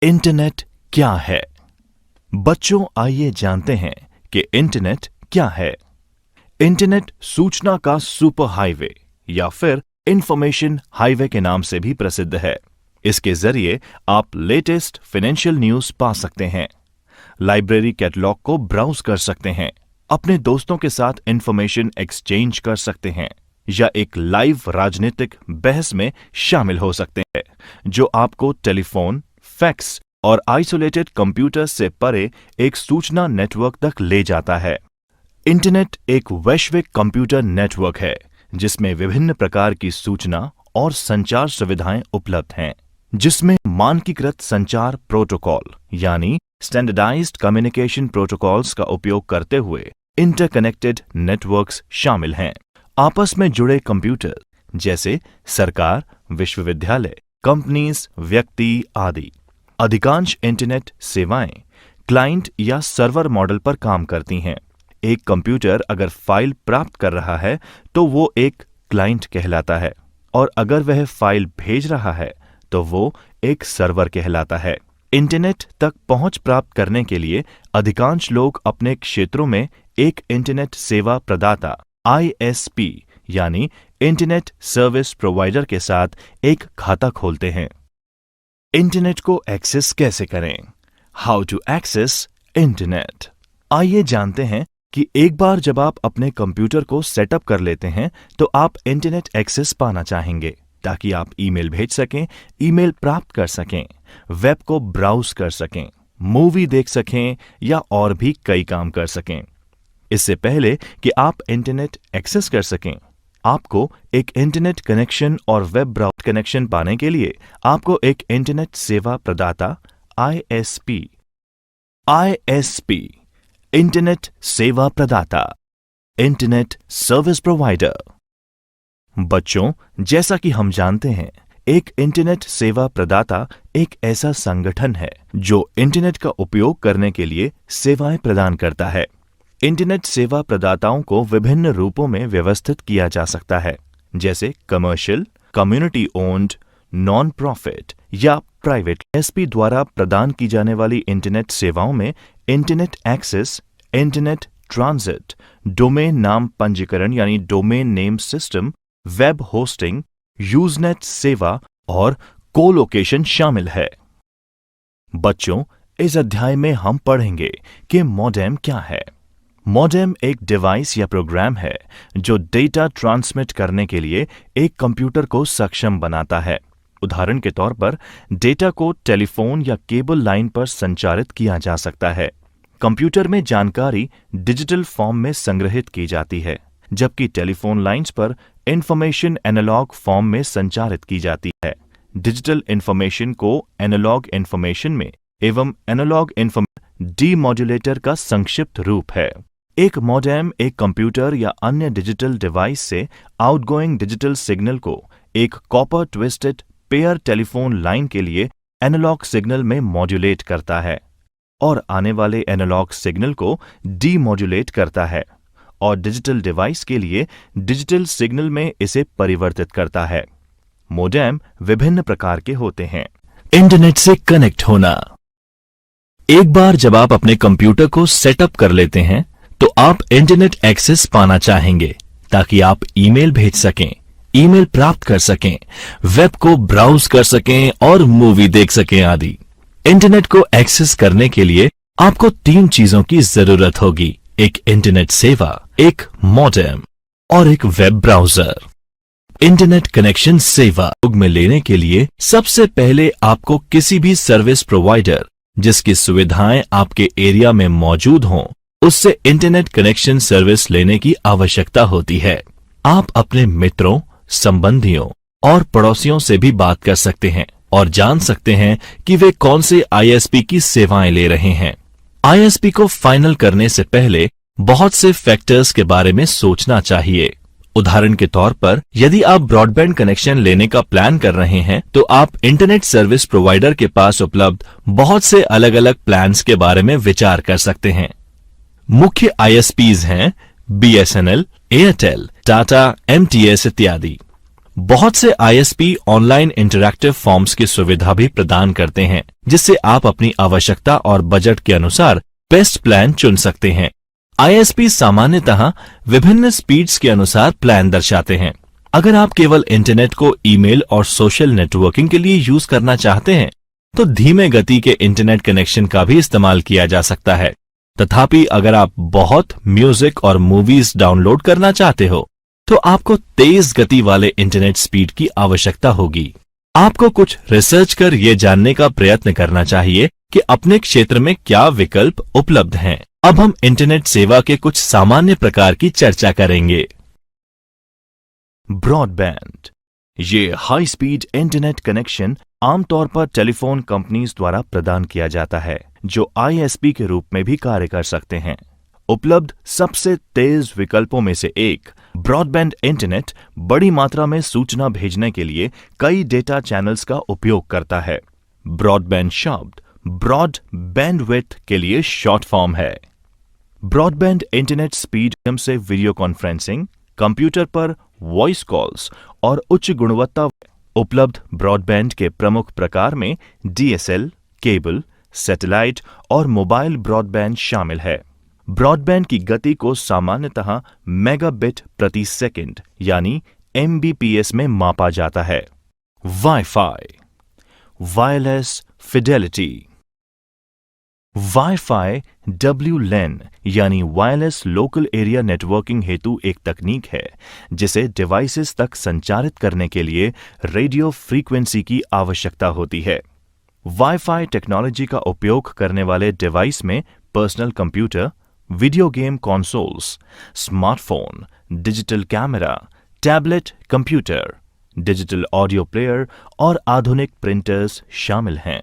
Internet क्या है? बच्चों, आइए जानते हैं कि इंटरनेट क्या है। इंटरनेट सूचना का सुपर हाईवे या फिर इंफॉर्मेशन हाईवे के नाम से भी प्रसिद्ध है। इसके जरिए आप लेटेस्ट फाइनेंशियल न्यूज पा सकते हैं, लाइब्रेरी कैटलॉग को ब्राउज कर सकते हैं, अपने दोस्तों के साथ इंफॉर्मेशन एक्सचेंज कर सकते हैं या एक लाइव राजनीतिक बहस में शामिल हो सकते हैं जो आपको टेलीफोन, फैक्स और आइसोलेटेड कंप्यूटर से परे एक सूचना नेटवर्क तक ले जाता है। इंटरनेट एक वैश्विक कंप्यूटर नेटवर्क है जिसमें विभिन्न प्रकार की सूचना और संचार सुविधाएं उपलब्ध हैं, जिसमें मानकीकृत संचार प्रोटोकॉल यानी स्टैंडर्डाइज्ड कम्युनिकेशन प्रोटोकॉल्स का उपयोग करते हुए इंटरकनेक्टेड नेटवर्क्स शामिल हैं। आपस में जुड़े कंप्यूटर जैसे सरकार, विश्वविद्यालय, कंपनीज, व्यक्ति आदि। अधिकांश इंटरनेट सेवाएं क्लाइंट या सर्वर मॉडल पर काम करती हैं। एक कंप्यूटर अगर फाइल प्राप्त कर रहा है तो वो एक क्लाइंट कहलाता है, और अगर वह फाइल भेज रहा है तो वो एक सर्वर कहलाता है। इंटरनेट तक पहुंच प्राप्त करने के लिए अधिकांश लोग अपने क्षेत्रों में एक इंटरनेट सेवा प्रदाता ISP यानी इंटरनेट सर्विस प्रोवाइडर के साथ एक खाता खोलते हैं। इंटरनेट को एक्सेस कैसे करें? How to access internet. आइए जानते हैं कि एक बार जब आप अपने कंप्यूटर को सेटअप कर लेते हैं तो आप इंटरनेट एक्सेस पाना चाहेंगे ताकि आप ईमेल भेज सकें, ईमेल प्राप्त कर सकें, वेब को ब्राउज कर सकें, मूवी देख सकें या और भी कई काम कर सकें। इससे पहले कि आप इंटरनेट एक्सेस कर सकें, आपको एक इंटरनेट कनेक्शन और वेब ब्राउज़र कनेक्शन पाने के लिए आपको एक इंटरनेट सेवा प्रदाता ISP इंटरनेट सेवा प्रदाता, इंटरनेट सर्विस प्रोवाइडर। बच्चों, जैसा कि हम जानते हैं, एक इंटरनेट सेवा प्रदाता एक ऐसा संगठन है जो इंटरनेट का उपयोग करने के लिए सेवाएं प्रदान करता है। इंटरनेट सेवा प्रदाताओं को विभिन्न रूपों में व्यवस्थित किया जा सकता है, जैसे commercial, community owned, non profit या प्राइवेट। ISP द्वारा प्रदान की जाने वाली इंटरनेट सेवाओं में internet access, internet transit, domain नाम पंजीकरण यानी domain name system, web hosting, usenet सेवा और कोलोकेशन शामिल है। बच्चों, इस अध्याय में हम पढ़ेंगे कि मॉडेम क्या है। मॉडेम एक डिवाइस या प्रोग्राम है जो डेटा ट्रांसमिट करने के लिए एक कंप्यूटर को सक्षम बनाता है। उदाहरण के तौर पर डेटा को टेलीफोन या केबल लाइन पर संचारित किया जा सकता है। कंप्यूटर में जानकारी डिजिटल फॉर्म में संग्रहित की जाती है, जबकि टेलीफोन लाइंस पर इंफॉर्मेशन एनालॉग फॉर्म में संचारित की जाती है। डिजिटल इंफॉर्मेशन को एनालॉग इंफॉर्मेशन में एवं एनालॉग इंफॉर्मेशन डीमॉड्यूलेटर का संक्षिप्त रूप है। एक मॉडेम एक कंप्यूटर या अन्य डिजिटल डिवाइस से आउटगोइंग डिजिटल सिग्नल को एक copper twisted pair telephone line के लिए एनालॉग सिग्नल में मॉड्यूलेट करता है और आने वाले एनालॉग सिग्नल को डीमॉड्यूलेट करता है, और डिजिटल डिवाइस के लिए डिजिटल सिग्नल में इसे परिवर्तित करता है। मॉडेम विभिन्न प्रकार के होते हैं। इंटरनेट से कनेक्ट होना। एक बार जब आप अपने कंप्यूटर को सेटअप कर लेते हैं तो आप इंटरनेट एक्सेस पाना चाहेंगे ताकि आप ईमेल भेज सकें, ईमेल प्राप्त कर सकें, वेब को ब्राउज कर सकें और मूवी देख सकें आदि। इंटरनेट को एक्सेस करने के लिए आपको 3 चीजों की जरूरत होगी: एक इंटरनेट सेवा, एक मॉडेम और एक वेब ब्राउजर। इंटरनेट कनेक्शन सेवा उपयोग में लेने के लिए सबसे पहले आपको किसी भी सर्विस प्रोवाइडर जिसकी सुविधाएं आपके एरिया में मौजूद हों उससे इंटरनेट कनेक्शन सर्विस लेने की आवश्यकता होती है। आप अपने मित्रों, संबंधियों और पड़ोसियों से भी बात कर सकते हैं और जान सकते हैं कि वे कौन से ISP की सेवाएं ले रहे हैं। ISP को फाइनल करने से पहले बहुत से फैक्टर्स के बारे में सोचना चाहिए। उदाहरण के तौर पर, यदि आप ब्रॉडबैंड कनेक्शन लेने का प्लान कर रहे हैं तो आप इंटरनेट सर्विस प्रोवाइडर के पास उपलब्ध बहुत से अलग अलग प्लान्स के बारे में विचार कर सकते हैं। मुख्य ISPs हैं BSNL, एयरटेल, टाटा, एमटीएस इत्यादि। बहुत से आईएसपी ऑनलाइन इंटरैक्टिव फॉर्म्स की सुविधा भी प्रदान करते हैं, जिससे आप अपनी आवश्यकता और बजट के अनुसार बेस्ट प्लान चुन सकते हैं। आईएसपी सामान्यतः विभिन्न स्पीड्स के अनुसार प्लान दर्शाते हैं। अगर आप केवल इंटरनेट को ईमेल और सोशल नेटवर्किंग के लिए यूज करना चाहते हैं, तो धीमे गति के इंटरनेट कनेक्शन का भी इस्तेमाल किया जा सकता है। तथापि अगर आप बहुत म्यूजिक और मूवीज डाउनलोड करना चाहते हो, तो आपको तेज गति वाले इंटरनेट स्पीड की आवश्यकता होगी। आपको कुछ रिसर्च कर ये जानने का प्रयत्न करना चाहिए कि अपने क्षेत्र में क्या विकल्प उपलब्ध हैं। अब हम इंटरनेट सेवा के कुछ सामान्य प्रकार की चर्चा करेंगे। ब्रॉडबैंड, ये हाई स्पीड इंटरनेट कनेक्शन आमतौर पर टेलीफोन कंपनीज द्वारा प्रदान किया जाता है, जो आईएसपी के रूप में भी कार्य कर सकते हैं। उपलब्ध सबसे तेज विकल्पों में से एक ब्रॉडबैंड इंटरनेट बड़ी मात्रा में सूचना भेजने के लिए कई डेटा चैनल्स का उपयोग करता है। ब्रॉडबैंड शब्द ब्रॉड बैंडविड्थ के लिए शॉर्ट फॉर्म है। ब्रॉडबैंड इंटरनेट स्पीड से वीडियो कॉन्फ्रेंसिंग, कंप्यूटर पर वॉइस कॉल्स और उच्च गुणवत्ता। उपलब्ध ब्रॉडबैंड के प्रमुख प्रकार में डीएसएल, केबल, सैटेलाइट और मोबाइल ब्रॉडबैंड शामिल है। ब्रॉडबैंड की गति को सामान्यतः मेगाबिट प्रति सेकंड यानी एमबीपीएस में मापा जाता है। Wifi, wireless Fidelity. Wifi WLAN यानी वायरलेस लोकल एरिया नेटवर्किंग हेतु एक तकनीक है, जिसे डिवाइसेस तक संचारित करने के लिए रेडियो फ्रीक्वेंसी की आवश्यकता होती है। वाईफाई टेक्नोलॉजी का उपयोग करने वाले डिवाइस में personal computer, video game consoles, smartphone, digital camera, tablet computer, digital audio player और आधुनिक प्रिंटर्स शामिल हैं।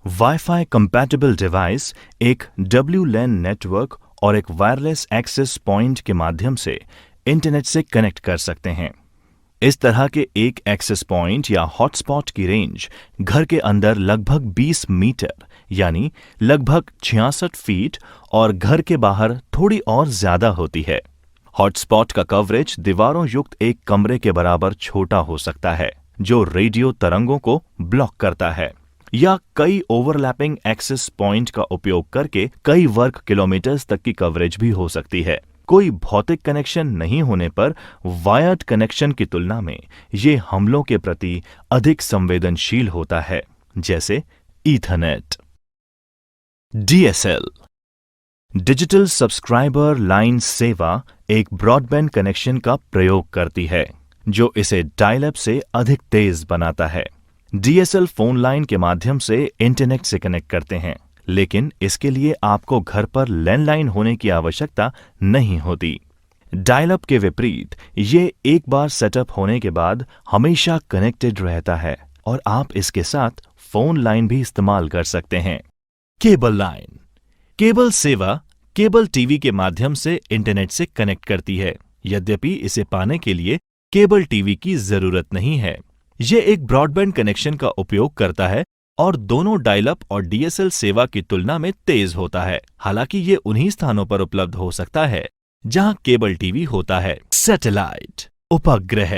वाईफाई कंपैटिबल डिवाइस एक WLAN नेटवर्क और एक वायरलेस एक्सेस पॉइंट के माध्यम से इंटरनेट से कनेक्ट कर सकते हैं। इस तरह के एक एक्सेस पॉइंट या हॉटस्पॉट की रेंज घर के अंदर लगभग 20 मीटर यानी लगभग 66 फीट और घर के बाहर थोड़ी और ज्यादा होती है। हॉटस्पॉट का कवरेज दीवारों युक्त एक कमरे के बराबर छोटा हो सकता है, जो रेडियो तरंगों को ब्लॉक करता है, या कई ओवरलैपिंग एक्सेस पॉइंट का उपयोग करके कई वर्ग किलोमीटर तक की कवरेज भी हो सकती है। कोई भौतिक कनेक्शन नहीं होने पर वायर्ड कनेक्शन की तुलना में ये हमलों के प्रति अधिक संवेदनशील होता है, जैसे Ethernet. DSL digital subscriber line सेवा एक ब्रॉडबैंड कनेक्शन का प्रयोग करती है, जो इसे डायल अप से अधिक तेज बनाता है। डीएसएल फोन लाइन के माध्यम से इंटरनेट से कनेक्ट करते हैं, लेकिन इसके लिए आपको घर पर लैंडलाइन होने की आवश्यकता नहीं होती। डायल अप के विपरीत ये एक बार सेटअप होने के बाद हमेशा कनेक्टेड रहता है और आप इसके साथ फोन लाइन भी इस्तेमाल कर सकते हैं। केबल लाइन केबल सेवा केबल टीवी के माध्यम से इंटरनेट से कनेक्ट करती है। यद्यपि इसे पाने के लिए केबल टीवी की जरूरत नहीं है। यह एक ब्रॉडबैंड कनेक्शन का उपयोग करता है और दोनों डायल अप और डीएसएल सेवा की तुलना में तेज होता है। हालांकि ये उन्हीं स्थानों पर उपलब्ध हो सकता है जहां केबल टीवी होता है। सैटेलाइट उपग्रह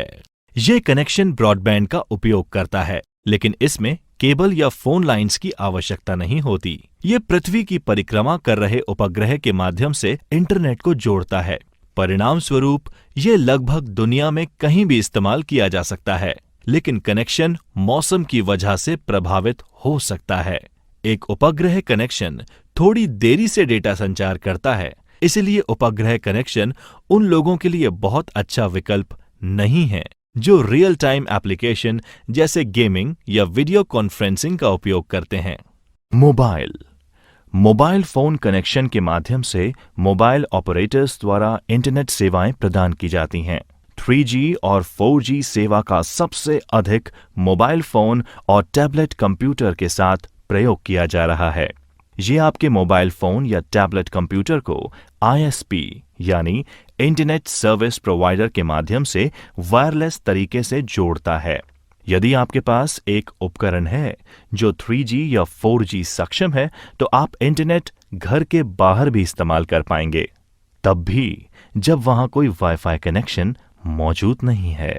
यह कनेक्शन ब्रॉडबैंड का उपयोग करता है, लेकिन इसमें केबल या फोन लाइंस की आवश्यकता नहीं होती। ये पृथ्वी की परिक्रमा कर रहे उपग्रह के माध्यम से इंटरनेट को जोड़ता है। परिणाम स्वरूप ये लगभग दुनिया में कहीं भी इस्तेमाल किया जा सकता है, लेकिन कनेक्शन मौसम की वजह से प्रभावित हो सकता है। एक उपग्रह कनेक्शन थोड़ी देरी से डेटा संचार करता है, इसलिए उपग्रह कनेक्शन उन लोगों के लिए बहुत अच्छा विकल्प नहीं है जो रियल टाइम एप्लीकेशन जैसे गेमिंग या वीडियो कॉन्फ्रेंसिंग का उपयोग करते हैं। मोबाइल फोन कनेक्शन के माध्यम से मोबाइल ऑपरेटर्स द्वारा इंटरनेट सेवाएं प्रदान की जाती हैं। 3G और 4G सेवा का सबसे अधिक मोबाइल फोन और टैबलेट कंप्यूटर के साथ प्रयोग किया जा रहा है। ये आपके मोबाइल फोन या टैबलेट कंप्यूटर को ISP यानी इंटरनेट सर्विस प्रोवाइडर के माध्यम से वायरलेस तरीके से जोड़ता है। यदि आपके पास एक उपकरण है जो 3G या 4G सक्षम है, तो आप इंटरनेट घर के बाहर भी इस्तेमाल कर पाएंगे। तब भी जब वहां कोई वाईफाई कनेक्शन मौजूद नहीं है।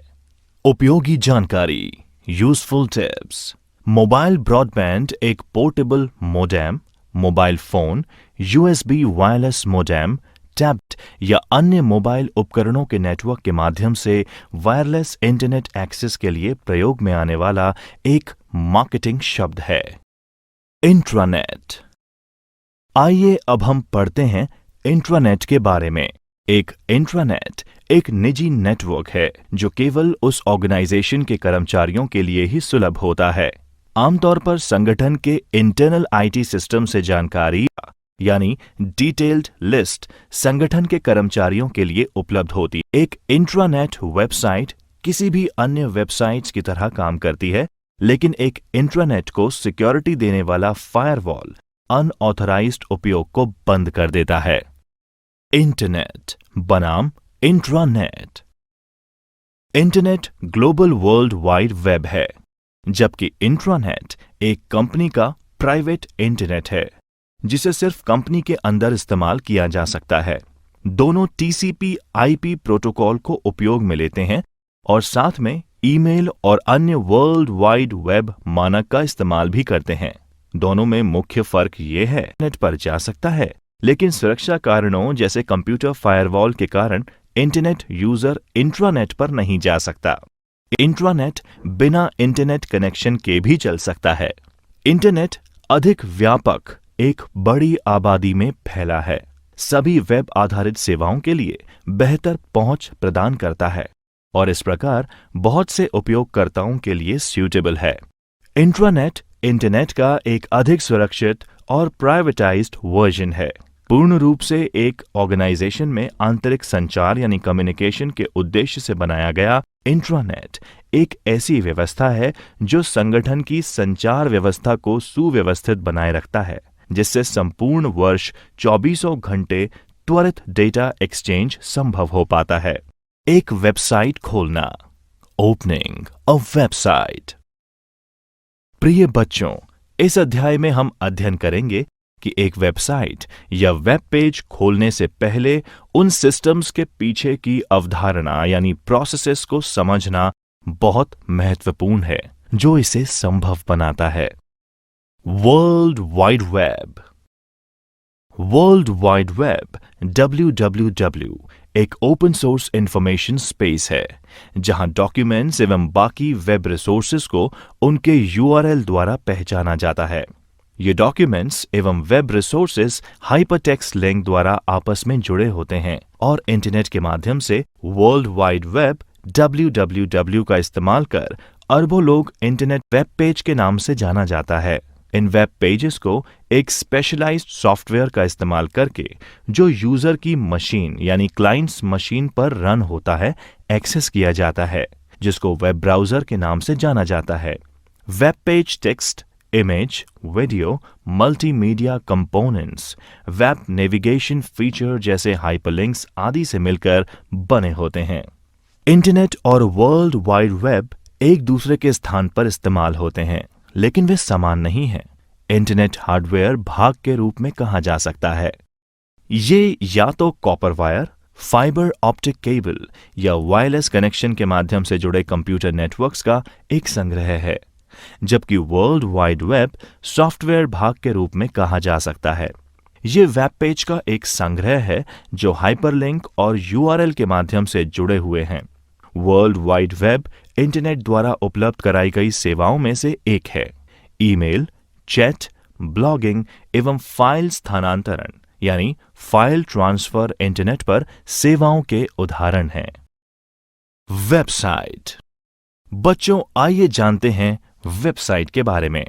उपयोगी जानकारी, यूजफुल टिप्स। मोबाइल ब्रॉडबैंड एक portable modem, mobile phone, USB wireless modem, tablet या अन्य मोबाइल उपकरणों के नेटवर्क के माध्यम से वायरलेस इंटरनेट एक्सेस के लिए प्रयोग में आने वाला एक मार्केटिंग शब्द है। इंट्रानेट। आइए अब हम पढ़ते हैं इंट्रानेट के बारे में। एक इंट्रानेट एक निजी नेटवर्क है जो केवल उस ऑर्गेनाइजेशन के कर्मचारियों के लिए ही सुलभ होता है। आमतौर पर संगठन के इंटरनल आईटी सिस्टम से जानकारी यानी डिटेल्ड लिस्ट संगठन के कर्मचारियों के लिए उपलब्ध होती है। एक इंट्रानेट वेबसाइट किसी भी अन्य वेबसाइट्स की तरह काम करती है, लेकिन एक इंट्रानेट को सिक्योरिटी देने वाला फायरवॉल अनऑथराइज्ड उपयोग को बंद कर देता है। इंटरनेट बनाम intranet. Internet global world wide web है, जबकि इंट्रानेट एक कंपनी का प्राइवेट इंटरनेट है जिसे सिर्फ कंपनी के अंदर इस्तेमाल किया जा सकता है। दोनों टीसीपी/आईपी प्रोटोकॉल को उपयोग में लेते हैं और साथ में ईमेल और अन्य वर्ल्ड वाइड वेब मानक का इस्तेमाल भी करते हैं। दोनों में मुख्य फर्क ये है, इंटरनेट पर जा सकता है, लेकिन सुरक्षा कारणों जैसे कंप्यूटर फायरवॉल के कारण इंटरनेट यूजर इंट्रानेट पर नहीं जा सकता। इंट्रानेट बिना इंटरनेट कनेक्शन के भी चल सकता है। इंटरनेट अधिक व्यापक एक बड़ी आबादी में फैला है, सभी वेब आधारित सेवाओं के लिए बेहतर पहुंच प्रदान करता है और इस प्रकार बहुत से उपयोगकर्ताओं के लिए सूटेबल है। इंट्रानेट इंटरनेट का एक अधिक सुरक्षित और प्राइवेटाइज्ड वर्जन है। पूर्ण रूप से एक ऑर्गेनाइजेशन में आंतरिक संचार यानी कम्युनिकेशन के उद्देश्य से बनाया गया इंट्रानेट एक ऐसी व्यवस्था है जो संगठन की संचार व्यवस्था को सुव्यवस्थित बनाए रखता है, जिससे संपूर्ण वर्ष 24 घंटे त्वरित डेटा एक्सचेंज संभव हो पाता है। एक वेबसाइट खोलना। Opening a website. प्रिय बच्चों, इस अध्याय में हम अध्ययन करेंगे कि एक वेबसाइट या वेब पेज खोलने से पहले उन सिस्टम्स के पीछे की अवधारणा यानी प्रोसेसेस को समझना बहुत महत्वपूर्ण है जो इसे संभव बनाता है। World wide web. World wide web WWW एक ओपन सोर्स इंफॉर्मेशन स्पेस है जहां डॉक्यूमेंट्स एवं बाकी वेब रिसोर्सेज को उनके URL द्वारा पहचाना जाता है। ये डॉक्यूमेंट्स एवं वेब रिसोर्सेज हाइपरटेक्स्ट लिंक द्वारा आपस में जुड़े होते हैं और इंटरनेट के माध्यम से वर्ल्ड वाइड वेब WWW का इस्तेमाल कर अरबों लोग इंटरनेट वेब पेज के नाम से जाना जाता है। इन वेब पेजेस को एक स्पेशलाइज्ड सॉफ्टवेयर का इस्तेमाल करके जो यूजर की मशीन यानी क्लाइंट्स मशीन पर रन होता है एक्सेस किया जाता है, जिसको वेब ब्राउजर के नाम से जाना जाता है। Web page text, image, video, multimedia components, web navigation feature जैसे हाइपरलिंक्स आदि से मिलकर बने होते हैं। इंटरनेट और वर्ल्ड वाइड वेब एक दूसरे के स्थान पर इस्तेमाल होते हैं, लेकिन वे समान नहीं हैं। इंटरनेट हार्डवेयर भाग के रूप में कहा जा सकता है। ये या तो copper wire, fibre optic cable या वायरलेस कनेक्शन के माध्यम से जुड़े कंप्यूटर नेटवर्क्स का एक संग्रह है, जबकि वर्ल्ड वाइड वेब सॉफ्टवेयर भाग के रूप में कहा जा सकता है। ये वेब पेज का एक संग्रह है जो हाइपरलिंक और URL के माध्यम से जुड़े हुए हैं। वर्ल्ड वाइड वेब इंटरनेट द्वारा उपलब्ध कराई गई सेवाओं में से एक है। ईमेल, चैट, ब्लॉगिंग एवं फाइल स्थानांतरण यानी फाइल ट्रांसफर इंटरनेट पर सेवाओं के उदाहरण हैं। वेबसाइट। बच्चों, आइए जानते हैं वेबसाइट के बारे में।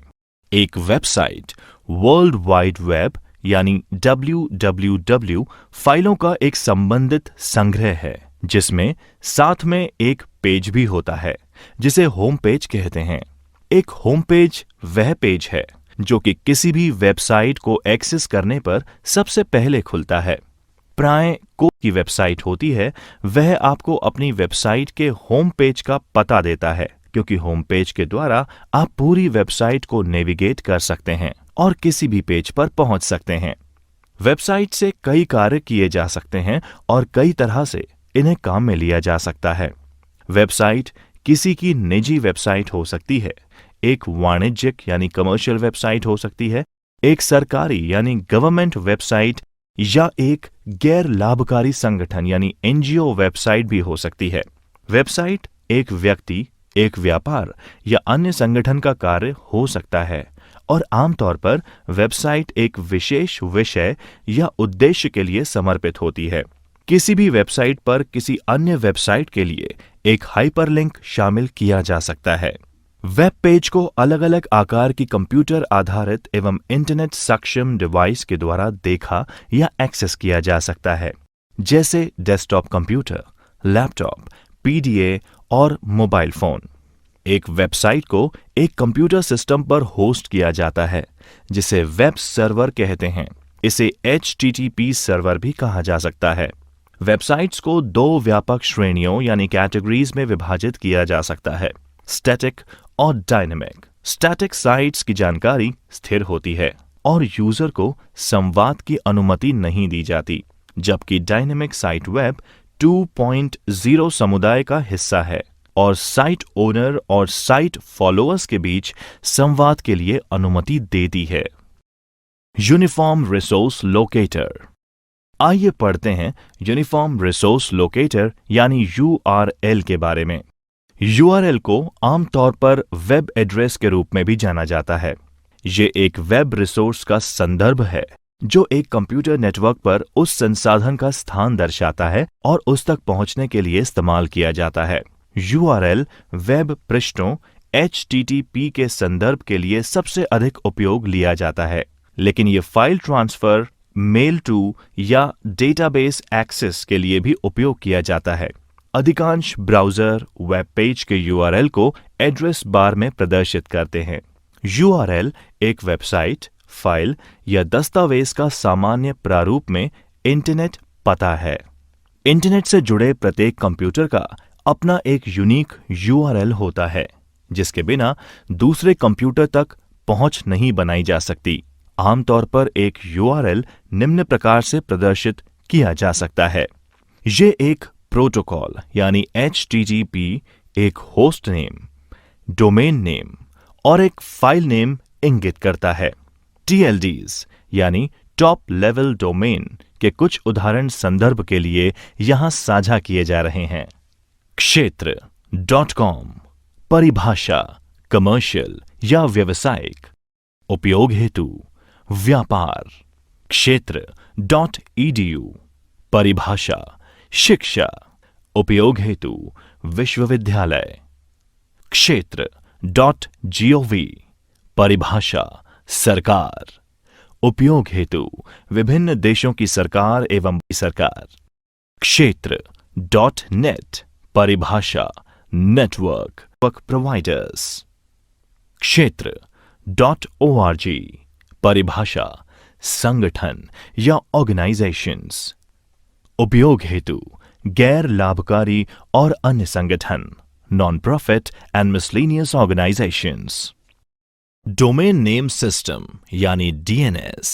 एक वेबसाइट वर्ल्ड वाइड वेब यानी WWW फाइलों का एक संबंधित संग्रह है, जिसमें साथ में एक पेज भी होता है जिसे होम पेज कहते हैं। एक होम पेज वह पेज है जो कि किसी भी वेबसाइट को एक्सेस करने पर सबसे पहले खुलता है। प्राय कोई की वेबसाइट होती है वह आपको अपनी वेबसाइट के होम पेज का पता देता है, क्योंकि होम पेज के द्वारा आप पूरी वेबसाइट को नेविगेट कर सकते हैं और किसी भी पेज पर पहुंच सकते हैं। वेबसाइट से कई कार्य किए जा सकते हैं और कई तरह से इन्हें काम में लिया जा सकता है। वेबसाइट किसी की निजी वेबसाइट हो सकती है, एक वाणिज्यिक यानी कमर्शियल वेबसाइट हो सकती है, एक सरकारी यानी गवर्नमेंट वेबसाइट या एक गैर लाभकारी संगठन यानी एनजीओ वेबसाइट भी हो सकती है। वेबसाइट एक व्यक्ति, एक व्यापार या अन्य संगठन का कार्य हो सकता है और आमतौर पर वेबसाइट एक विशेष विषय या उद्देश्य के लिए समर्पित होती है। किसी भी वेबसाइट पर किसी अन्य वेबसाइट के लिए एक हाइपरलिंक शामिल किया जा सकता है। वेब पेज को अलग अलग आकार की कंप्यूटर आधारित एवं इंटरनेट सक्षम डिवाइस के द्वारा देखा या एक्सेस किया जा सकता है, जैसे डेस्कटॉप कंप्यूटर, लैपटॉप, पीडीए और मोबाइल फोन। एक वेबसाइट को एक कंप्यूटर सिस्टम पर होस्ट किया जाता है, जिसे वेब सर्वर कहते हैं। इसे HTTP सर्वर भी कहा जा सकता है। वेबसाइट्स को दो व्यापक श्रेणियों यानी कैटेगरीज में विभाजित किया जा सकता है, स्टैटिक और डायनेमिक। स्टैटिक साइट्स की जानकारी स्थिर होती है और यूजर को संवाद की अनुमति नहीं दी जाती, जबकि डायनेमिक साइट वेब 2.0 समुदाय का हिस्सा है और साइट ओनर और साइट फॉलोअर्स के बीच संवाद के लिए अनुमति देती है। Uniform resource locator. आइए पढ़ते हैं यूनिफॉर्म रिसोर्स लोकेटर यानी URL के बारे में। URL को आमतौर पर वेब एड्रेस के रूप में भी जाना जाता है। ये एक वेब रिसोर्स का संदर्भ है जो एक कंप्यूटर नेटवर्क पर उस संसाधन का स्थान दर्शाता है और उस तक पहुंचने के लिए इस्तेमाल किया जाता है। URL वेब पृष्ठों HTTP के संदर्भ के लिए सबसे अधिक उपयोग लिया जाता है, लेकिन ये फाइल ट्रांसफर, मेल टू या डेटाबेस एक्सेस के लिए भी उपयोग किया जाता है। अधिकांश ब्राउज़र वेब पेज के URL को एड्रेस बार में प्रदर्शित करते हैं। URL एक वेबसाइट, फाइल या दस्तावेज का सामान्य प्रारूप में इंटरनेट पता है। इंटरनेट से जुड़े प्रत्येक कंप्यूटर का अपना एक यूनिक URL होता है, जिसके बिना दूसरे कंप्यूटर तक पहुंच नहीं बनाई जा सकती। आमतौर पर एक URL निम्न प्रकार से प्रदर्शित किया जा सकता है। ये एक प्रोटोकॉल यानी HTTP, एक होस्ट नेम, डोमेन नेम और एक फाइल नेम इंगित करता है। TLDs यानी टॉप लेवल डोमेन के कुछ उदाहरण संदर्भ के लिए यहां साझा किए जा रहे हैं। क्षेत्र .com परिभाषा कमर्शियल या व्यावसायिक, उपयोग हेतु व्यापार। क्षेत्र .edu परिभाषा शिक्षा, उपयोग हेतु विश्वविद्यालय। क्षेत्र .gov परिभाषा सरकार, उपयोग हेतु विभिन्न देशों की सरकार एवं सरकार। क्षेत्र .net परिभाषा नेटवर्क प्रोवाइडर्स। क्षेत्र .org परिभाषा संगठन या ऑर्गेनाइजेशंस, उपयोग हेतु गैर लाभकारी और अन्य संगठन, non profit and miscellaneous organisations. Domain name system यानी DNS।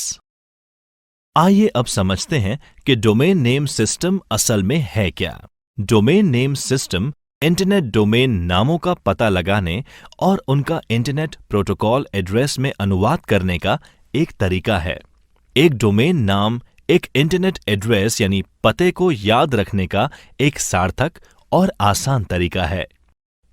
आइए अब समझते हैं कि डोमेन नेम सिस्टम असल में है क्या। Domain name system internet domain नामों का पता लगाने और उनका इंटरनेट प्रोटोकॉल एड्रेस में अनुवाद करने का एक तरीका है। एक डोमेन नाम एक इंटरनेट एड्रेस यानी पते को याद रखने का एक सार्थक और आसान तरीका है।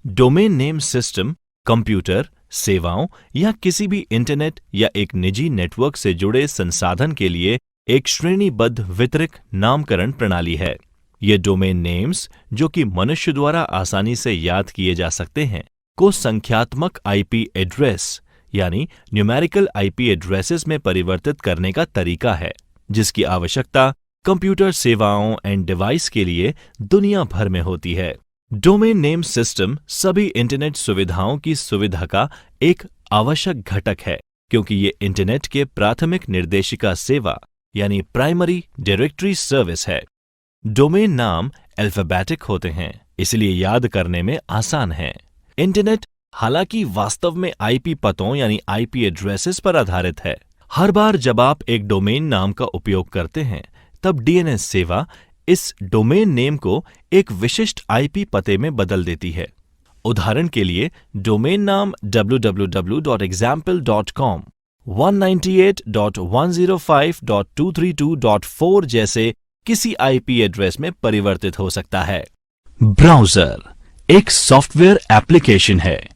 डोमेन नेम सिस्टम कंप्यूटर, सेवाओं या किसी भी इंटरनेट या एक निजी नेटवर्क से जुड़े संसाधन के लिए एक श्रेणीबद्ध वितरित नामकरण प्रणाली है। ये डोमेन नेम्स, जो कि मनुष्य द्वारा आसानी से याद किए जा सकते हैं, को संख्यात्मक IP एड्रेस यानी न्यूमेरिकल IP एड्रेसेस में परिवर्तित करने का तरीका है, जिसकी आवश्यकता कंप्यूटर सेवाओं एंड डिवाइस के लिए दुनिया भर में होती है। डोमेन नेम सिस्टम सभी इंटरनेट सुविधाओं की सुविधा का एक आवश्यक घटक है, क्योंकि ये इंटरनेट के प्राथमिक निर्देशिका सेवा यानी प्राइमरी डायरेक्टरी सर्विस है। डोमेन नाम अल्फाबेटिक होते हैं, इसलिए याद करने में आसान है। इंटरनेट हालांकि वास्तव में IP पतों यानी IP एड्रेसेस पर आधारित है, हर बार जब आप एक डोमेन नाम का उपयोग करते हैं, तब डीएनएस सेवा इस डोमेन नेम को एक विशिष्ट आईपी पते में बदल देती है। उदाहरण के लिए, डोमेन नाम www.example.com 198.105.232.4 जैसे किसी आईपी एड्रेस में परिवर्तित हो सकता है। ब्राउज़र एक सॉफ्टवेयर एप्लीकेशन है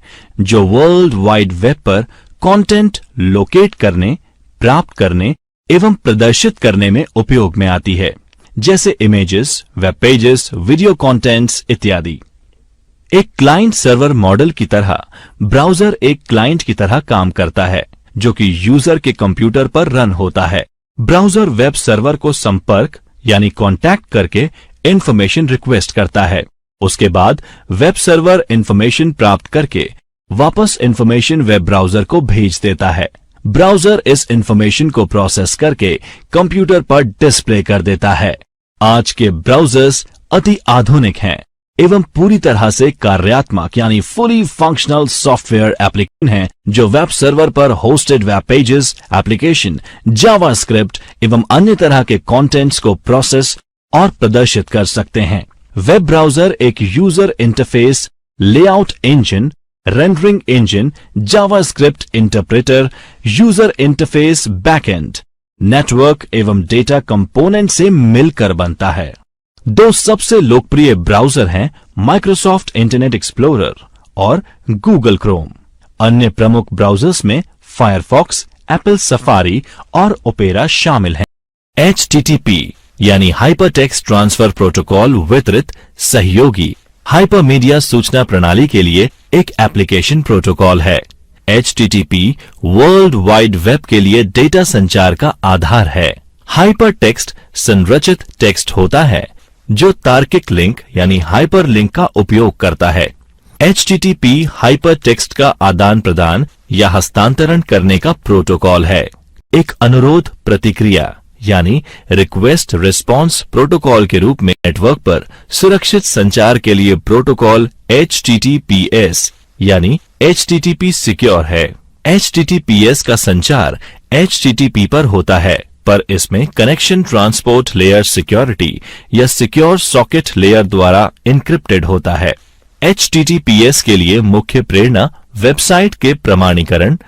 जो वर्ल्ड वाइड वेब पर कंटेंट लोकेट करने, प्राप्त करने एवं प्रदर्शित करने में उपयोग में आती है, जैसे images, web pages, video contents इत्यादि। एक क्लाइंट सर्वर मॉडल की तरह ब्राउज़र एक क्लाइंट की तरह काम करता है, जो कि यूजर के कंप्यूटर पर रन होता है। ब्राउज़र वेब सर्वर को संपर्क यानी कांटेक्ट करके इंफॉर्मेशन रिक्वेस्ट करता है। उसके बाद वेब सर्वर इंफॉर्मेशन प्राप्त करके वापस इंफॉर्मेशन वेब ब्राउज़र को भेज देता है। ब्राउज़र इस इंफॉर्मेशन को प्रोसेस करके कंप्यूटर पर डिस्प्ले कर देता है। आज के ब्राउज़र्स अति आधुनिक हैं एवं पूरी तरह से कार्यात्मक यानी फुली फंक्शनल सॉफ्टवेयर एप्लीकेशन हैं, जो वेब सर्वर पर hosted web pages, application, JavaScript एवं अन्य तरह के कंटेंट्स को प्रोसेस और प्रदर्शित कर सकते हैं। वेब ब्राउज़र एक user interface, layout engine, rendering engine, JavaScript interpreter, user interface backend, network एवं डेटा कंपोनेंट से मिलकर बनता है। दो सबसे लोकप्रिय ब्राउज़र हैं माइक्रोसॉफ्ट इंटरनेट एक्सप्लोरर और गूगल क्रोम। अन्य प्रमुख ब्राउज़र्स में फायरफॉक्स, एप्पल सफारी और ओपेरा शामिल हैं। HTTP यानी हाइपरटेक्स्ट ट्रांसफर प्रोटोकॉल वितरित सहयोगी हाइपरमीडिया सूचना प्रणाली के लिए एक एप्लीकेशन प्रोटोकॉल है। HTTP वर्ल्ड वाइड वेब के लिए डेटा संचार का आधार है। हाइपरटेक्स्ट संरचित टेक्स्ट होता है जो तार्किक लिंक यानी हाइपरलिंक का उपयोग करता है। HTTP हाइपरटेक्स्ट का आदान प्रदान या हस्तांतरण करने का प्रोटोकॉल है। एक अनुरोध प्रतिक्रिया यानी रिक्वेस्ट रिस्पॉन्स प्रोटोकॉल के रूप में नेटवर्क पर सुरक्षित संचार के लिए प्रोटोकॉल HTTPS यानी HTTP सिक्योर है। HTTPS का संचार HTTP पर होता है, पर इसमें कनेक्शन ट्रांसपोर्ट लेयर सिक्योरिटी या सिक्योर सॉकेट लेयर द्वारा इनक्रिप्टेड होता है। HTTPS के लिए मुख्य प्रेरणा वेबसाइट के प्रमाणीकरण,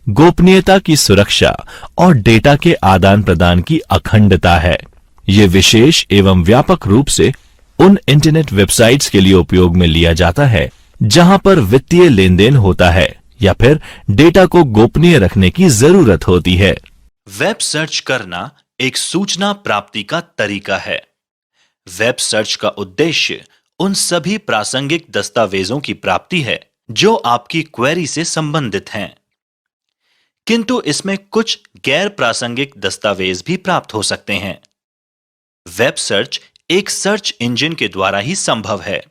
गोपनीयता की सुरक्षा और डेटा के आदान प्रदान की अखंडता है। ये विशेष एवं व्यापक रूप से उन इंटरनेट वेबसाइट्स के लिए उपयोग में लिया जाता है जहां पर वित्तीय लेन देन होता है या फिर डेटा को गोपनीय रखने की जरूरत होती है। वेब सर्च करना एक सूचना प्राप्ति का तरीका है। वेब सर्च का उद्देश्य उन सभी प्रासंगिक दस्तावेजों की प्राप्ति है जो आपकी क्वेरी से संबंधित हैं, किंतु इसमें कुछ गैर प्रासंगिक दस्तावेज भी प्राप्त हो सकते हैं। वेब सर्च एक सर्च इंजन के द्वारा ही संभव है।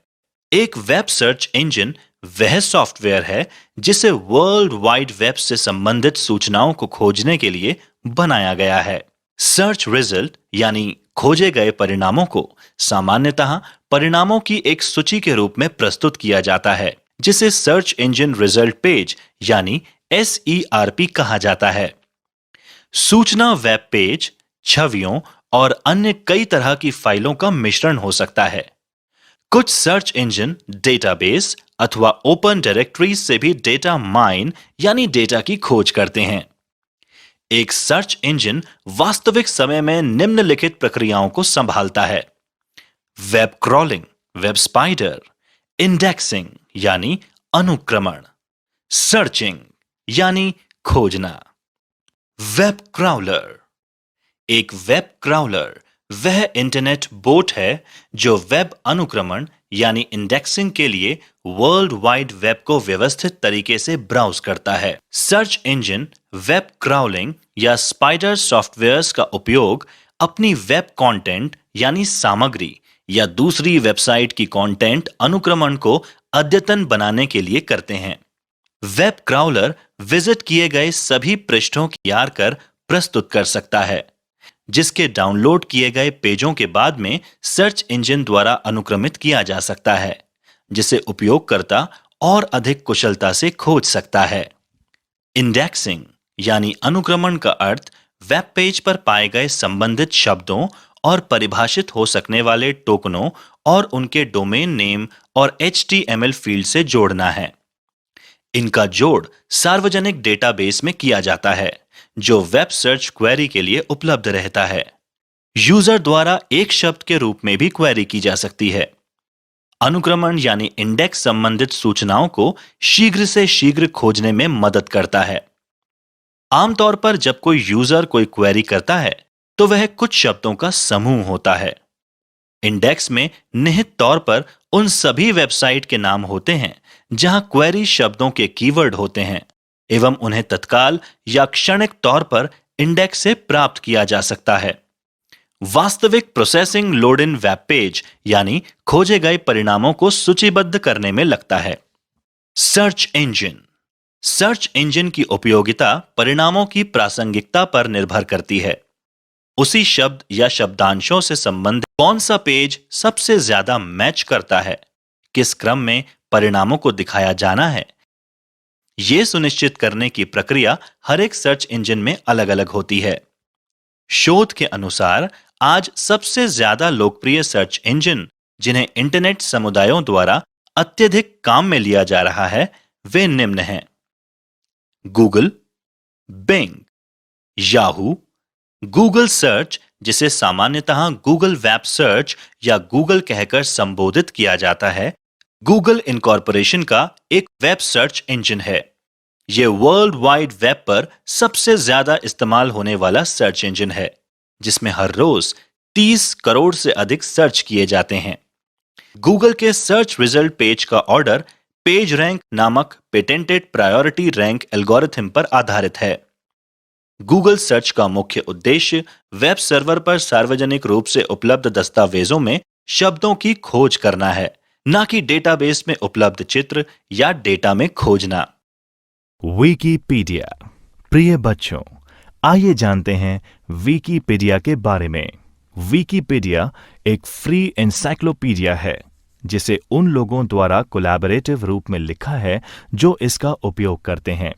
एक वेब सर्च इंजन वह सॉफ्टवेयर है जिसे वर्ल्ड वाइड वेब से संबंधित सूचनाओं को खोजने के लिए बनाया गया है। सर्च रिजल्ट यानी खोजे गए परिणामों को सामान्यतः परिणामों की एक सूची के रूप में प्रस्तुत किया जाता है, जिसे सर्च इंजन रिजल्ट पेज यानी SERP कहा जाता है। सूचना वेब पेज, छवियों और अन्य कई तरह की फाइलों का मिश्रण हो सकता है। कुछ सर्च इंजन डेटाबेस अथवा ओपन डायरेक्टरीज से भी डेटा माइन यानी डेटा की खोज करते हैं। एक सर्च इंजन वास्तविक समय में निम्नलिखित प्रक्रियाओं को संभालता है: web crawling, web spider, indexing यानी अनुक्रमण, सर्चिंग यानी खोजना। Web crawler. एक वेब क्राउलर वह इंटरनेट बोट है जो वेब अनुक्रमण यानी इंडेक्सिंग के लिए वर्ल्ड वाइड वेब को व्यवस्थित तरीके से ब्राउज करता है। सर्च इंजन वेब क्राउलिंग या स्पाइडर सॉफ्टवेयर्स का उपयोग अपनी वेब कंटेंट यानी सामग्री या दूसरी वेबसाइट की कंटेंट अनुक्रमण को अद्यतन बनाने के लिए करते हैं। वेब क्राउलर विजिट किए गए सभी पृष्ठों की तैयार कर प्रस्तुत कर सकता है, जिसके डाउनलोड किए गए पेजों के बाद में सर्च इंजन द्वारा अनुक्रमित किया जा सकता है, जिसे उपयोगकर्ता और अधिक कुशलता से खोज सकता है। इंडेक्सिंग यानी अनुक्रमण का अर्थ वेब पेज पर पाए गए संबंधित शब्दों और परिभाषित हो सकने वाले टोकनों और उनके डोमेन नेम और HTML फील्ड से जोड़ना है। इनका जोड़ सार्वजनिक डेटाबेस में किया जाता है, जो वेब सर्च क्वेरी के लिए उपलब्ध रहता है। यूजर द्वारा एक शब्द के रूप में भी क्वेरी की जा सकती है। अनुक्रमण यानी इंडेक्स संबंधित सूचनाओं को शीघ्र से शीघ्र खोजने में मदद करता है। आमतौर पर जब कोई यूजर कोई क्वेरी करता है, तो वह कुछ शब्दों का समूह होता है। इंडेक्स में निहित तौर पर उन सभी वेबसाइट के नाम होते हैं जहां क्वेरी शब्दों के कीवर्ड होते हैं एवं उन्हें तत्काल या क्षणिक तौर पर इंडेक्स से प्राप्त किया जा सकता है। वास्तविक processing load in web page यानी खोजे गए परिणामों को सूचीबद्ध करने में लगता है। Search engine. सर्च इंजन की उपयोगिता परिणामों की प्रासंगिकता पर निर्भर करती है। उसी शब्द या शब्दांशों से संबंधित कौन सा पेज सबसे ज्यादा मैच करता है, किस क्रम में परिणामों को दिखाया जाना है, यह सुनिश्चित करने की प्रक्रिया हर एक सर्च इंजन में अलग अलग होती है। शोध के अनुसार आज सबसे ज्यादा लोकप्रिय सर्च इंजन जिन्हें इंटरनेट समुदायों द्वारा अत्यधिक काम में लिया जा रहा है, वे निम्न हैं: Google, Bing, Yahoo, Google search जिसे सामान्यतः गूगल वेब सर्च या गूगल कहकर संबोधित किया जाता है, गूगल इनकॉर्पोरेशन का एक वेब सर्च इंजन है। यह वर्ल्ड वाइड वेब पर सबसे ज्यादा इस्तेमाल होने वाला सर्च इंजन है, जिसमें हर रोज 30 करोड़ से अधिक सर्च किए जाते हैं। गूगल के सर्च रिजल्ट पेज का ऑर्डर पेज रैंक नामक पेटेंटेड प्रायोरिटी रैंक एल्गोरिथम पर आधारित है। गूगल सर्च का मुख्य उद्देश्य वेब सर्वर पर सार्वजनिक रूप से उपलब्ध दस्तावेजों में शब्दों की खोज करना है, न कि डेटाबेस में उपलब्ध चित्र या डेटा में खोजना। विकिपीडिया। प्रिय बच्चों, आइए जानते हैं विकिपीडिया के बारे में। विकिपीडिया एक फ्री एनसाइक्लोपीडिया है, जिसे उन लोगों द्वारा कोलैबोरेटिव रूप में लिखा है जो इसका उपयोग करते हैं।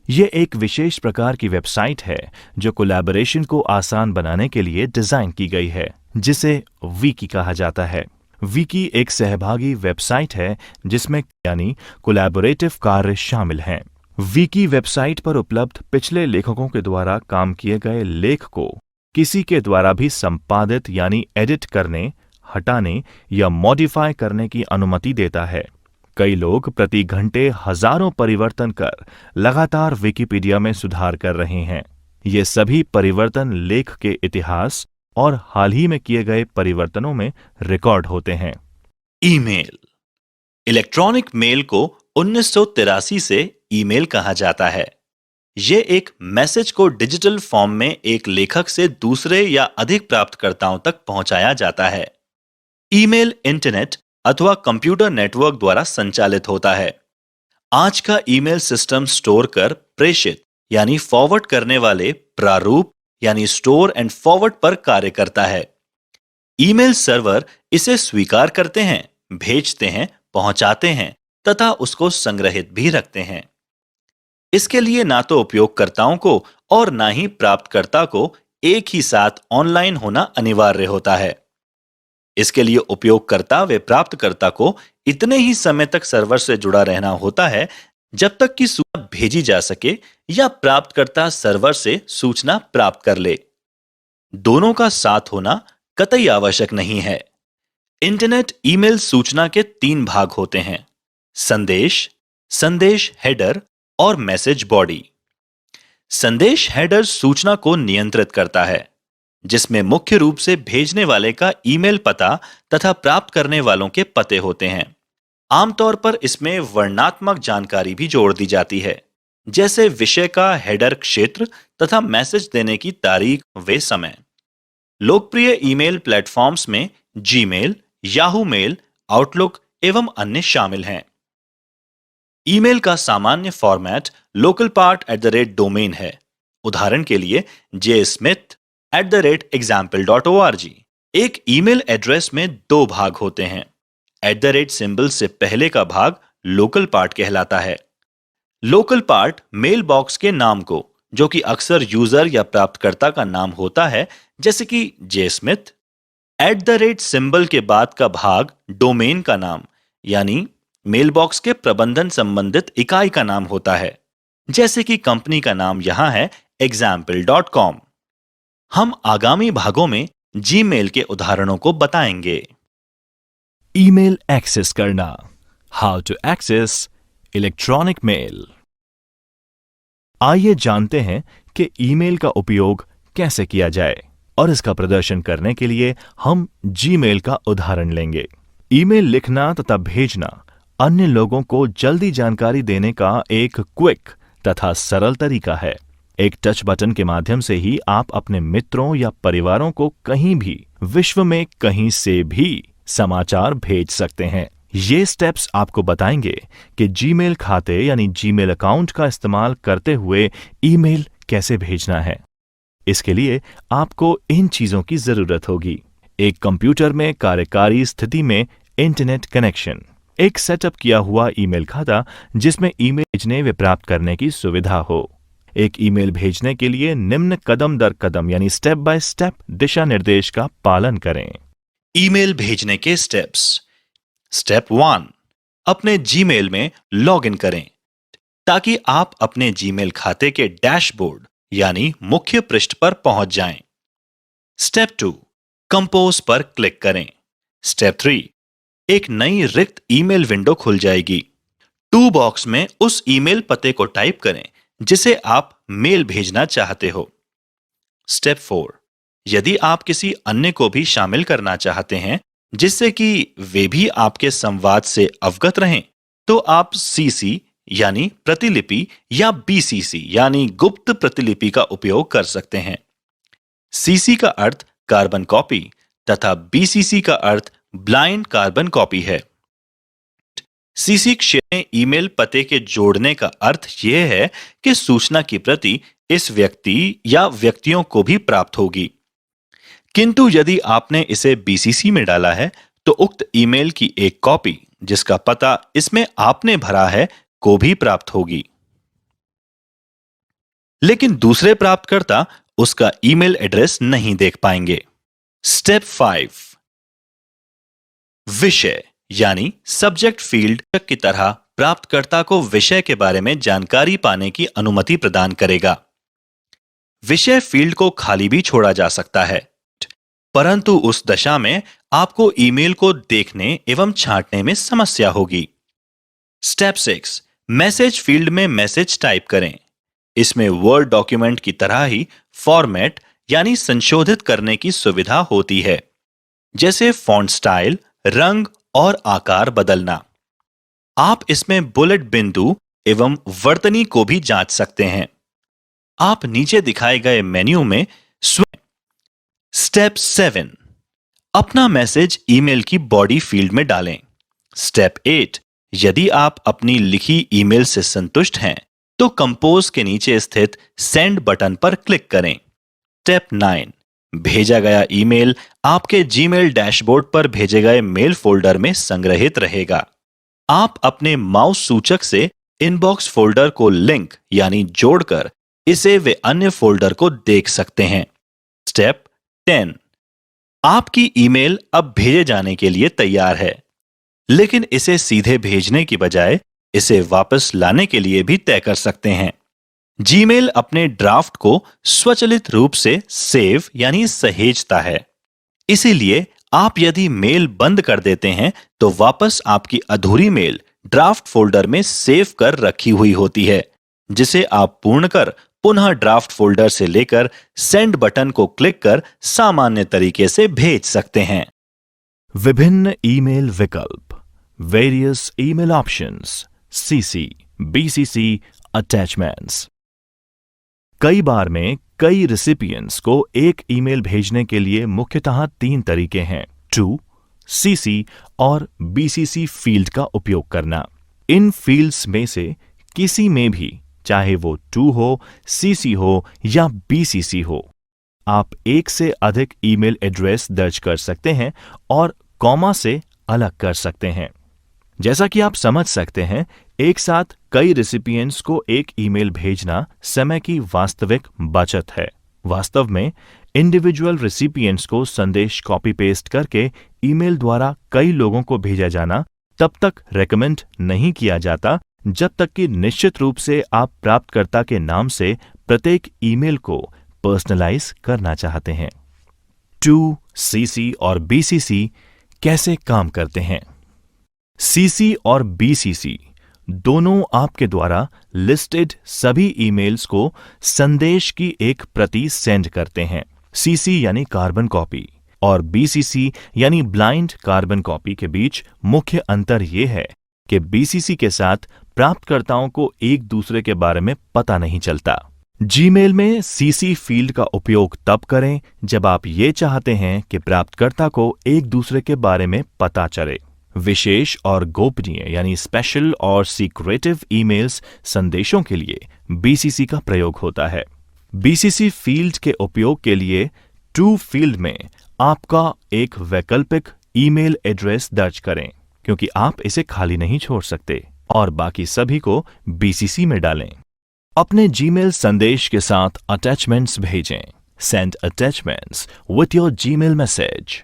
यह एक विशेष प्रकार की वेबसाइट है जो कोलैबोरेशन को आसान बनाने के लिए डिजाइन की गई है, जिसे विकी कहा जाता है। विकी एक सहभागी वेबसाइट है जिसमें यानी कोलैबोरेटिव कार्य शामिल हैं। विकी वेबसाइट पर उपलब्ध पिछले लेखकों के द्वारा काम किए गए लेख को किसी के द्वारा भी संपादित यानी एडिट करने, हटाने या मॉडिफाई करने की अनुमति देता है। कई लोग प्रति घंटे हजारों परिवर्तन कर लगातार विकिपीडिया में सुधार कर रहे हैं। ये सभी परिवर्तन लेख के इतिहास और हाल ही में किए गए परिवर्तनों में रिकॉर्ड होते हैं। ईमेल। इलेक्ट्रॉनिक मेल को 1983 से ईमेल कहा जाता है। यह एक मैसेज को डिजिटल फॉर्म में एक लेखक से दूसरे या अधिक प्राप्तकर्ताओं तक पहुंचाया जाता है। ईमेल इंटरनेट अथवा कंप्यूटर नेटवर्क द्वारा संचालित होता है। आज का ईमेल सिस्टम स्टोर कर प्रेषित यानी फॉरवर्ड करने वाले प्रारूप यानी स्टोर एंड फॉरवर्ड पर कार्य करता है। ईमेल सर्वर इसे स्वीकार करते हैं, भेजते हैं, पहुंचाते हैं तथा उसको संग्रहित भी रखते हैं। इसके लिए ना तो उपयोगकर्ताओं को और ना ही प्राप्तकर्ता को एक ही साथ ऑनलाइन होना अनिवार्य होता है। इसके लिए उपयोगकर्ता व प्राप्तकर्ता को इतने ही समय तक सर्वर से जुड़ा रहना होता है जब तक कि सूचना भेजी जा सके या प्राप्तकर्ता सर्वर से सूचना प्राप्त कर ले। दोनों का साथ होना कतई आवश्यक नहीं है। इंटरनेट ईमेल सूचना के 3 भाग होते हैं: संदेश, संदेश हेडर और मैसेज बॉडी। संदेश हेडर सूचना को नियंत्रित करता है, जिसमें मुख्य रूप से भेजने वाले का ईमेल पता तथा प्राप्त करने वालों के पते होते हैं। आमतौर पर इसमें वर्णनात्मक जानकारी भी जोड़ दी जाती है, जैसे विषय का हेडर क्षेत्र तथा मैसेज देने की तारीख व समय। लोकप्रिय ईमेल प्लेटफॉर्म्स में जीमेल, याहू मेल, आउटलुक एवं अन्य शामिल हैं। ईमेल का सामान्य फॉर्मेट localpart@domain है। उदाहरण के लिए jsmith@example.org। एक ईमेल एड्रेस में 2 भाग होते हैं। सिंबल से पहले का भाग लोकल पार्ट कहलाता है। लोकल पार्ट मेल बॉक्स के नाम को जो कि अक्सर यूजर या प्राप्तकर्ता का नाम होता है, जैसे कि जेस्मिथ। @ के बाद का भाग डोमेन का नाम यानी मेलबॉक्स के प्रबंधन संबंधित इकाई का नाम होता है, जैसे कि कंपनी का नाम यहां है example.com। हम आगामी भागों में जीमेल के उदाहरणों को बताएंगे। ईमेल एक्सेस करना। How to access electronic mail. आइए जानते हैं कि ईमेल का उपयोग कैसे किया जाए, और इसका प्रदर्शन करने के लिए हम जीमेल का उदाहरण लेंगे। ईमेल लिखना तथा भेजना अन्य लोगों को जल्दी जानकारी देने का एक क्विक तथा सरल तरीका है। एक टच बटन के माध्यम से ही आप अपने मित्रों या परिवारों को कहीं भी, विश्व में कहीं से भी समाचार भेज सकते हैं। ये स्टेप्स आपको बताएंगे कि जीमेल खाते यानी जीमेल अकाउंट का इस्तेमाल करते हुए ईमेल कैसे भेजना है। इसके लिए आपको इन चीजों की जरूरत होगी: एक कंप्यूटर में कार्यकारी स्थिति में इंटरनेट कनेक्शन, एक सेटअप किया हुआ ईमेल खाता जिसमें ईमेल भेजने व प्राप्त करने की सुविधा हो। एक ईमेल भेजने के लिए निम्न कदम दर कदम यानी स्टेप बाय स्टेप दिशा निर्देश का पालन करें। ईमेल भेजने के स्टेप्स। स्टेप 1, अपने जीमेल में लॉगिन करें ताकि आप अपने जीमेल खाते के डैशबोर्ड यानी मुख्य पृष्ठ पर पहुंच जाएं। स्टेप 2, कंपोज पर क्लिक करें। स्टेप 3, एक नई रिक्त ईमेल विंडो खुल जाएगी। टू बॉक्स में उस ईमेल पते को टाइप करें जिसे आप मेल भेजना चाहते हो। स्टेप 4, यदि आप किसी अन्य को भी शामिल करना चाहते हैं जिससे कि वे भी आपके संवाद से अवगत रहें, तो आप सीसी यानी प्रतिलिपि या बीसीसी यानी गुप्त प्रतिलिपि का उपयोग कर सकते हैं। सीसी का अर्थ कार्बन कॉपी तथा बीसीसी का अर्थ ब्लाइंड कार्बन कॉपी है। सीसी क्षेत्र में ईमेल पते के जोड़ने का अर्थ यह है कि सूचना की प्रति इस व्यक्ति या व्यक्तियों को भी प्राप्त होगी। किंतु यदि आपने इसे बीसीसी में डाला है तो उक्त ईमेल की एक कॉपी जिसका पता इसमें आपने भरा है को भी प्राप्त होगी, लेकिन दूसरे प्राप्तकर्ता उसका ईमेल एड्रेस नहीं देख पाएंगे। स्टेप 5, विषय यानी सब्जेक्ट फील्ड की तरह प्राप्तकर्ता को विषय के बारे में जानकारी पाने की अनुमति प्रदान करेगा। विषय फील्ड को खाली भी छोड़ा जा सकता है, परंतु उस दशा में आपको ईमेल को देखने एवं छांटने में समस्या होगी। स्टेप 6, मैसेज फील्ड में मैसेज टाइप करें। इसमें वर्ड डॉक्यूमेंट की तरह ही फॉर्मेट यानी संशोधित करने की सुविधा होती है, जैसे फॉन्ट स्टाइल, रंग और आकार बदलना। आप इसमें बुलेट बिंदु एवं वर्तनी को भी जांच सकते हैं। आप नीचे दिखाए गए मेन्यू में स्वयं। स्टेप 7, अपना मैसेज ईमेल की बॉडी फील्ड में डालें। स्टेप 8, यदि आप अपनी लिखी ईमेल से संतुष्ट हैं तो कंपोज के नीचे स्थित सेंड बटन पर क्लिक करें। स्टेप 9, भेजा गया ईमेल आपके जीमेल डैशबोर्ड पर भेजे गए मेल फोल्डर में संग्रहित रहेगा। आप अपने माउस सूचक से इनबॉक्स फोल्डर को लिंक यानी जोड़कर इसे वे अन्य फोल्डर को देख सकते हैं। स्टेप 10, आपकी ईमेल अब भेजे जाने के लिए तैयार है, लेकिन इसे सीधे भेजने की बजाय इसे वापस लाने के लिए भी तय कर सकते हैं। जीमेल अपने ड्राफ्ट को स्वचालित रूप से सेव यानी सहेजता है, इसीलिए आप यदि मेल बंद कर देते हैं तो वापस आपकी अधूरी मेल ड्राफ्ट फोल्डर में सेव कर रखी हुई होती है, जिसे आप पूर्ण कर पुनः ड्राफ्ट फोल्डर से लेकर सेंड बटन को क्लिक कर सामान्य तरीके से भेज सकते हैं। विभिन्न ईमेल विकल्प, various email options, CC, BCC, attachments. कई बार में कई रिसिपिएंट्स को एक ईमेल भेजने के लिए मुख्यतः 3 तरीके हैं: टू, सीसी और बीसीसी फील्ड का उपयोग करना। इन फील्ड्स में से किसी में भी, चाहे वो टू हो, सीसी हो या बीसीसी हो, आप एक से अधिक ईमेल एड्रेस दर्ज कर सकते हैं और कॉमा से अलग कर सकते हैं। जैसा कि आप समझ सकते हैं, एक साथ कई रिसिपिएंट्स को एक ईमेल भेजना समय की वास्तविक बचत है। वास्तव में इंडिविजुअल रिसिपिएंट्स को संदेश कॉपी पेस्ट करके ईमेल द्वारा कई लोगों को भेजा जाना तब तक रेकमेंड नहीं किया जाता जब तक कि निश्चित रूप से आप प्राप्तकर्ता के नाम से प्रत्येक ईमेल को पर्सनलाइज करना चाहते हैं। 2. सीसी और बीसीसी कैसे काम करते हैं? सीसी और बीसीसी दोनों आपके द्वारा लिस्टेड सभी ईमेल्स को संदेश की एक प्रति सेंड करते हैं। सीसी यानी कार्बन कॉपी और बीसीसी यानी ब्लाइंड कार्बन कॉपी के बीच मुख्य अंतर यह है कि बीसीसी के साथ प्राप्तकर्ताओं को एक दूसरे के बारे में पता नहीं चलता। जीमेल में सीसी फील्ड का उपयोग तब करें जब आप ये चाहते हैं कि प्राप्तकर्ता को एक दूसरे के बारे में पता चले। विशेष और गोपनीय यानी स्पेशल और सीक्रेटिव ईमेल्स संदेशों के लिए बीसीसी का प्रयोग होता है। बीसीसी फील्ड के उपयोग के लिए टू फील्ड में आपका एक वैकल्पिक ईमेल एड्रेस दर्ज करें, क्योंकि आप इसे खाली नहीं छोड़ सकते, और बाकी सभी को बीसीसी में डालें। अपने जीमेल संदेश के साथ अटैचमेंट्स भेजें। Send attachments with your Gmail message.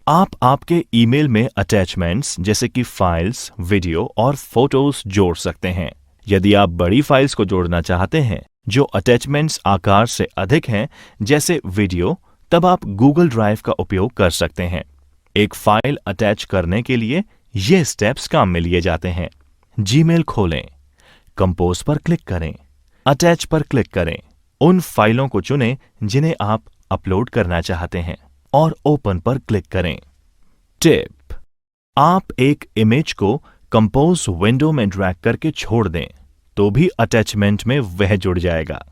आप आपके ईमेल में अटैचमेंट्स जैसे कि फाइल्स, वीडियो और फोटोज जोड़ सकते हैं। यदि आप बड़ी फाइल्स को जोड़ना चाहते हैं जो अटैचमेंट्स आकार से अधिक हैं, जैसे वीडियो, तब आप गूगल ड्राइव का उपयोग कर सकते हैं। एक फाइल अटैच करने के लिए ये स्टेप्स काम में लिए जाते हैं। जीमेल खोलें, कंपोज पर क्लिक करें, अटैच पर क्लिक करें, उन फाइलों को चुनें जिन्हें आप अपलोड करना चाहते हैं और ओपन पर क्लिक करें। टिप: आप एक इमेज को कंपोज विंडो में ड्रैग करके छोड़ दें तो भी अटैचमेंट में वह जुड़ जाएगा।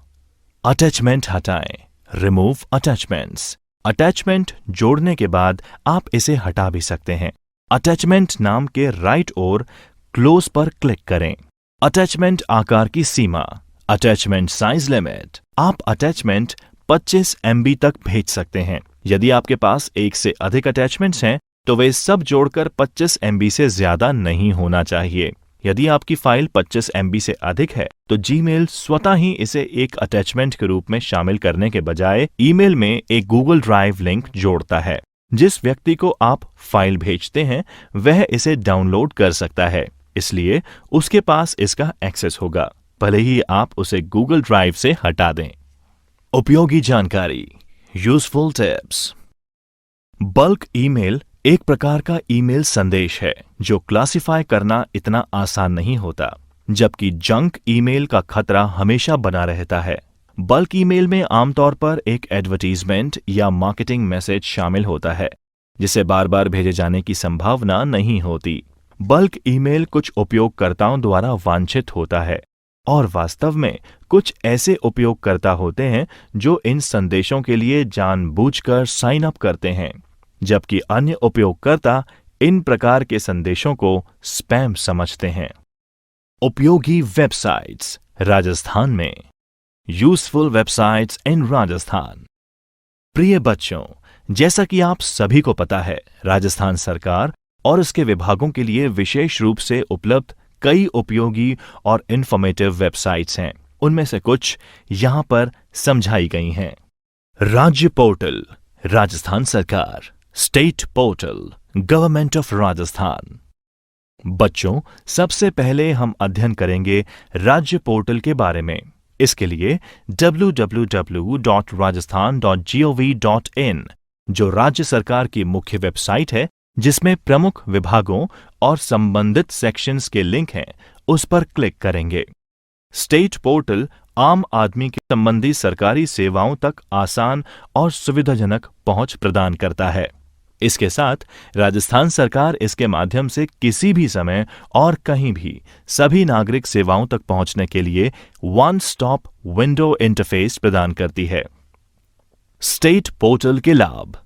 अटैचमेंट हटाएं। Remove attachments. अटैचमेंट जोड़ने के बाद आप इसे हटा भी सकते हैं। अटैचमेंट नाम के राइट ओर क्लोज पर क्लिक करें। अटैचमेंट आकार की सीमा। Attachment size limit. आप अटैचमेंट 25 MB तक भेज सकते हैं। यदि आपके पास एक से अधिक अटैचमेंट्स हैं तो वे सब जोड़कर 25 MB से ज्यादा नहीं होना चाहिए। यदि आपकी फाइल 25 MB से अधिक है तो जीमेल स्वतः ही इसे एक अटैचमेंट के रूप में शामिल करने के बजाय ईमेल में एक गूगल ड्राइव लिंक जोड़ता है। जिस व्यक्ति को आप फाइल भेजते हैं वह इसे डाउनलोड कर सकता है, इसलिए उसके पास इसका एक्सेस होगा, भले ही आप उसे गूगल ड्राइव से हटा दें। उपयोगी जानकारी। Useful tips. बल्क ईमेल एक प्रकार का ईमेल संदेश है जो क्लासिफाई करना इतना आसान नहीं होता, जबकि जंक ईमेल का खतरा हमेशा बना रहता है। बल्क ईमेल में आमतौर पर एक एडवर्टीजमेंट या मार्केटिंग मैसेज शामिल होता है जिसे बार बार भेजे जाने की संभावना नहीं होती। बल्क ईमेल कुछ उपयोगकर्ताओं द्वारा वांछित होता है और वास्तव में कुछ ऐसे उपयोगकर्ता होते हैं जो इन संदेशों के लिए जानबूझकर साइन अप करते हैं, जबकि अन्य उपयोगकर्ता इन प्रकार के संदेशों को स्पैम समझते हैं। उपयोगी वेबसाइट्स राजस्थान में। यूजफुल वेबसाइट्स इन राजस्थान। प्रिय बच्चों, जैसा कि आप सभी को पता है, राजस्थान सरकार और इसके विभागों के लिए विशेष रूप से उपलब्ध कई उपयोगी और इंफॉर्मेटिव वेबसाइट्स हैं। उनमें से कुछ यहां पर समझाई गई हैं। राज्य पोर्टल राजस्थान सरकार। State portal government of Rajasthan. बच्चों, सबसे पहले हम अध्ययन करेंगे राज्य पोर्टल के बारे में। इसके लिए www.rajasthan.gov.in जो राज्य सरकार की मुख्य वेबसाइट है, जिसमें प्रमुख विभागों और संबंधित सेक्शंस के लिंक हैं, उस पर क्लिक करेंगे। स्टेट पोर्टल आम आदमी के संबंधी सरकारी सेवाओं तक आसान और सुविधाजनक पहुंच प्रदान करता है। इसके साथ राजस्थान सरकार इसके माध्यम से किसी भी समय और कहीं भी सभी नागरिक सेवाओं तक पहुंचने के लिए वन स्टॉप विंडो इंटरफेस प्रदान करती है। स्टेट पोर्टल के लाभ।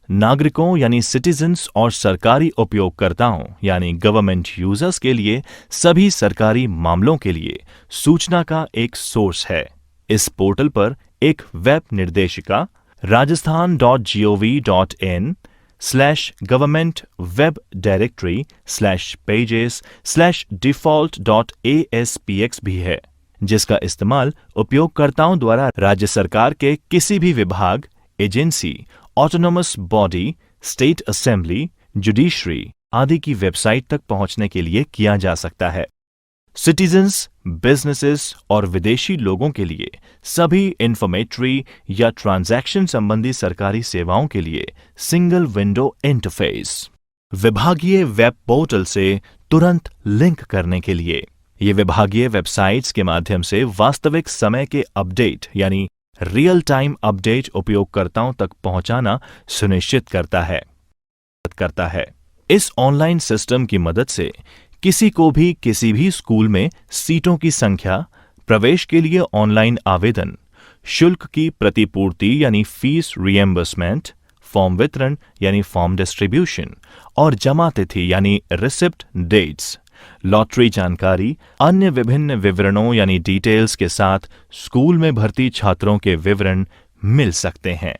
नागरिकों यानी सिटीजन्स और सरकारी उपयोगकर्ताओं यानी गवर्नमेंट यूजर्स के लिए सभी सरकारी मामलों के लिए सूचना का एक सोर्स है। इस पोर्टल पर एक वेब निर्देशिका rajasthan.gov.in government web directory /pages /default.aspx भी है, जिसका इस्तेमाल उपयोगकर्ताओं द्वारा राज्य सरकार के किसी भी विभाग, agency, autonomous body, state assembly, judiciary आदि की वेबसाइट तक पहुंचने के लिए किया जा सकता है। सिटीजन्स, बिजनेसेस और विदेशी लोगों के लिए सभी इंफॉर्मेटरी या ट्रांजैक्शन संबंधी सरकारी सेवाओं के लिए सिंगल विंडो इंटरफेस। विभागीय वेब पोर्टल से तुरंत लिंक करने के लिए ये विभागीय वेबसाइट्स के माध्यम से वास्तविक समय के अपडेट यानी रियल टाइम अपडेट उपयोगकर्ताओं तक पहुंचाना सुनिश्चित करता है। इस ऑनलाइन सिस्टम की मदद से किसी को भी किसी भी स्कूल में सीटों की संख्या, प्रवेश के लिए ऑनलाइन आवेदन, शुल्क की प्रतिपूर्ति यानी फीस रिएम्बर्समेंट, फॉर्म वितरण यानी फॉर्म डिस्ट्रीब्यूशन और जमा तिथि यानी रिसिप्ट डेट्स, लॉटरी जानकारी, अन्य विभिन्न विवरणों यानी डिटेल्स के साथ स्कूल में भर्ती छात्रों के विवरण मिल सकते हैं।